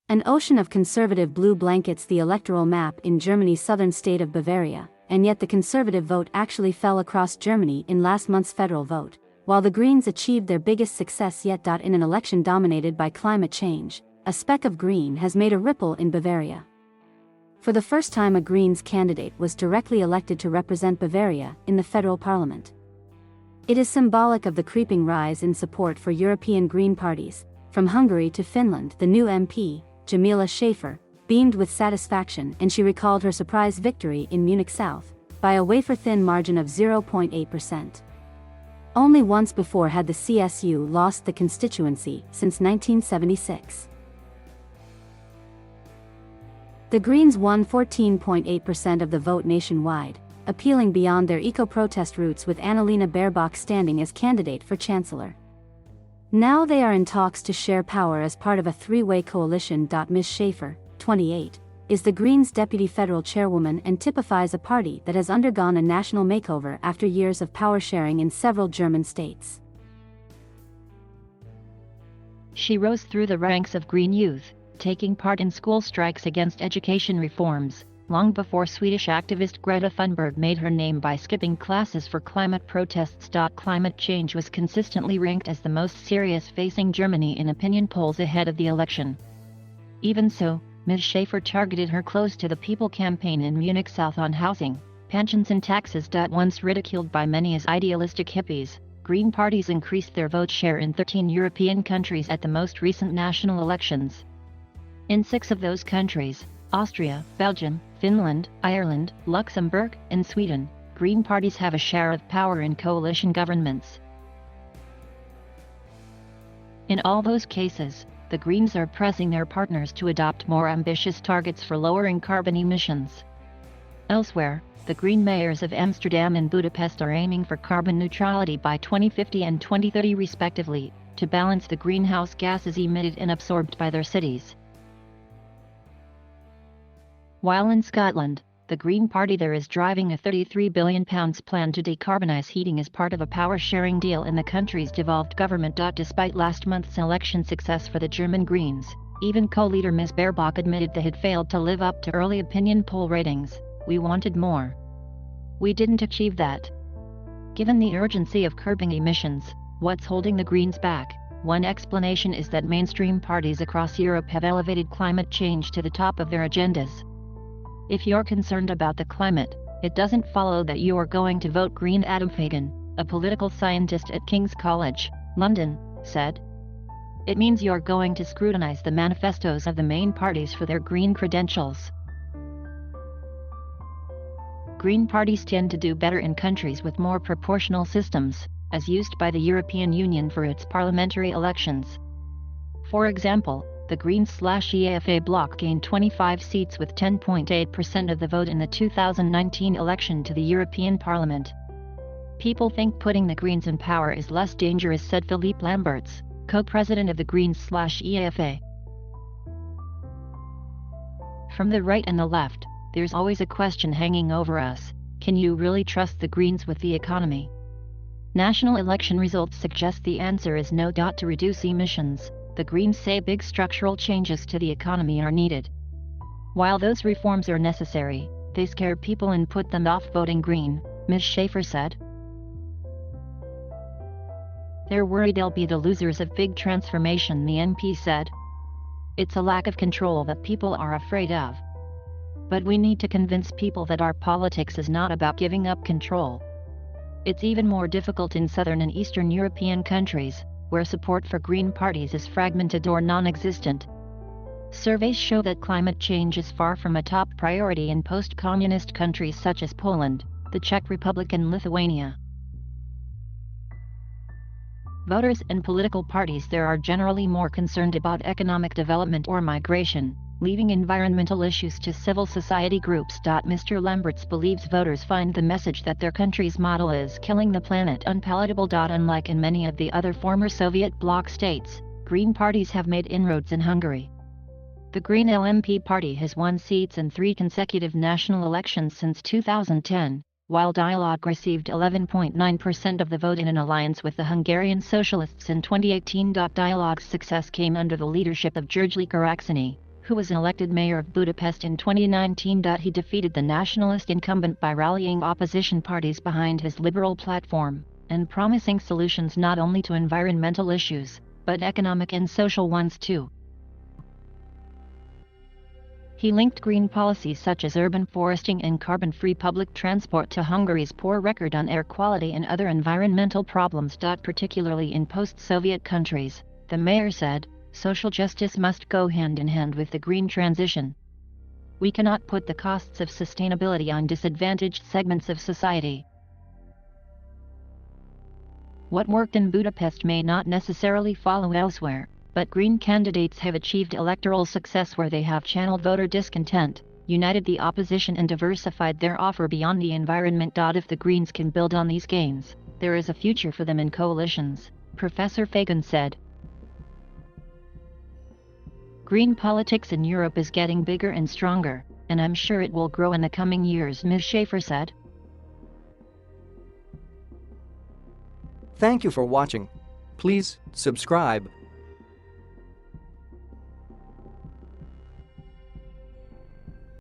An ocean of conservative blue blankets the electoral map in Germany's southern state of Bavaria, and yet the conservative vote actually fell across Germany in last month's federal vote, while the Greens achieved their biggest success yet. In an election dominated by climate change, a speck of green has made a ripple in Bavaria. For the first time, a Greens candidate was directly elected to represent Bavaria in the federal parliament. It is symbolic of the creeping rise in support for European Green parties. From Hungary to Finland, the new MP, Jamila Schaefer, beamed with satisfaction, and she recalled her surprise victory in Munich South by a wafer-thin margin of 0.8%. Only once before had the CSU lost the constituency since 1976. The Greens won 14.8% of the vote nationwide, appealing beyond their eco-protest roots, with Annalena Baerbock standing as candidate for chancellor. Now they are in talks to share power as part of a three-way coalition. Ms. Schaefer, 28, is the Greens' deputy federal chairwoman and typifies a party that has undergone a national makeover after years of power sharing in several German states. She rose through the ranks of Green youth, taking part in school strikes against education reforms, long before Swedish activist Greta Thunberg made her name by skipping classes for climate protests. Climate change was consistently ranked as the most serious facing Germany in opinion polls ahead of the election. Even so, Ms. Schaefer targeted her Close to the People campaign in Munich South on housing, pensions and taxes. Once ridiculed by many as idealistic hippies, Green parties increased their vote share in 13 European countries at the most recent national elections. In 6 of those countries, Austria, Belgium, Finland, Ireland, Luxembourg, and Sweden, Green parties have a share of power in coalition governments. In all those cases, the Greens are pressing their partners to adopt more ambitious targets for lowering carbon emissions. Elsewhere, the Green mayors of Amsterdam and Budapest are aiming for carbon neutrality by 2050 and 2030 respectively, to balance the greenhouse gases emitted and absorbed by their cities. While in Scotland, the Green Party there is driving a £33 billion plan to decarbonise heating as part of a power-sharing deal in the country's devolved government. Despite last month's election success for the German Greens, even co-leader Ms. Baerbock admitted they had failed to live up to early opinion poll ratings. "We wanted more. We didn't achieve that." Given the urgency of curbing emissions, what's holding the Greens back? One explanation is that mainstream parties across Europe have elevated climate change to the top of their agendas. If you're concerned about the climate, it doesn't follow that you are going to vote Green. Adam Fagan, a political scientist at King's College, London, said. It means you're going to scrutinize the manifestos of the main parties for their Green credentials. Green parties tend to do better in countries with more proportional systems, as used by the European Union for its parliamentary elections. For example, the Greens/EFA bloc gained 25 seats with 10.8% of the vote in the 2019 election to the European Parliament. People think putting the Greens in power is less dangerous, said Philippe Lamberts, co-president of the Greens/EFA. From the right and the left, there's always a question hanging over us: can you really trust the Greens with the economy? National election results suggest the answer is no. To reduce emissions, the Greens say big structural changes to the economy are needed. While those reforms are necessary, they scare people and put them off voting Green, Ms. Schaefer said. They're worried they'll be the losers of big transformation, the MP said. It's a lack of control that people are afraid of. But we need to convince people that our politics is not about giving up control. It's even more difficult in southern and eastern European countries, where support for Green parties is fragmented or non-existent. Surveys show that climate change is far from a top priority in post-communist countries such as Poland, the Czech Republic and Lithuania. Voters and political parties there are generally more concerned about economic development or migration, leaving environmental issues to civil society groups. Mr. Lamberts believes voters find the message that their country's model is killing the planet unpalatable. Unlike in many of the other former Soviet bloc states, Green parties have made inroads in Hungary. The Green LMP party has won seats in 3 consecutive national elections since 2010, while Dialogue received 11.9% of the vote in an alliance with the Hungarian Socialists in 2018. Dialogue's success came under the leadership of György Karácsony, who was elected mayor of Budapest in 2019. He defeated the nationalist incumbent by rallying opposition parties behind his liberal platform and promising solutions not only to environmental issues, but economic and social ones too. He linked green policies such as urban foresting and carbon-free public transport to Hungary's poor record on air quality and other environmental problems. Particularly in post-Soviet countries, the mayor said, social justice must go hand in hand with the green transition. We cannot put the costs of sustainability on disadvantaged segments of society. What worked in Budapest may not necessarily follow elsewhere, but Green candidates have achieved electoral success where they have channeled voter discontent, united the opposition and diversified their offer beyond the environment. If the Greens can build on these gains, there is a future for them in coalitions, Professor Fagan said. Green politics in Europe is getting bigger and stronger, and I'm sure it will grow in the coming years, Ms. Schaefer said. Thank you for watching. Please subscribe.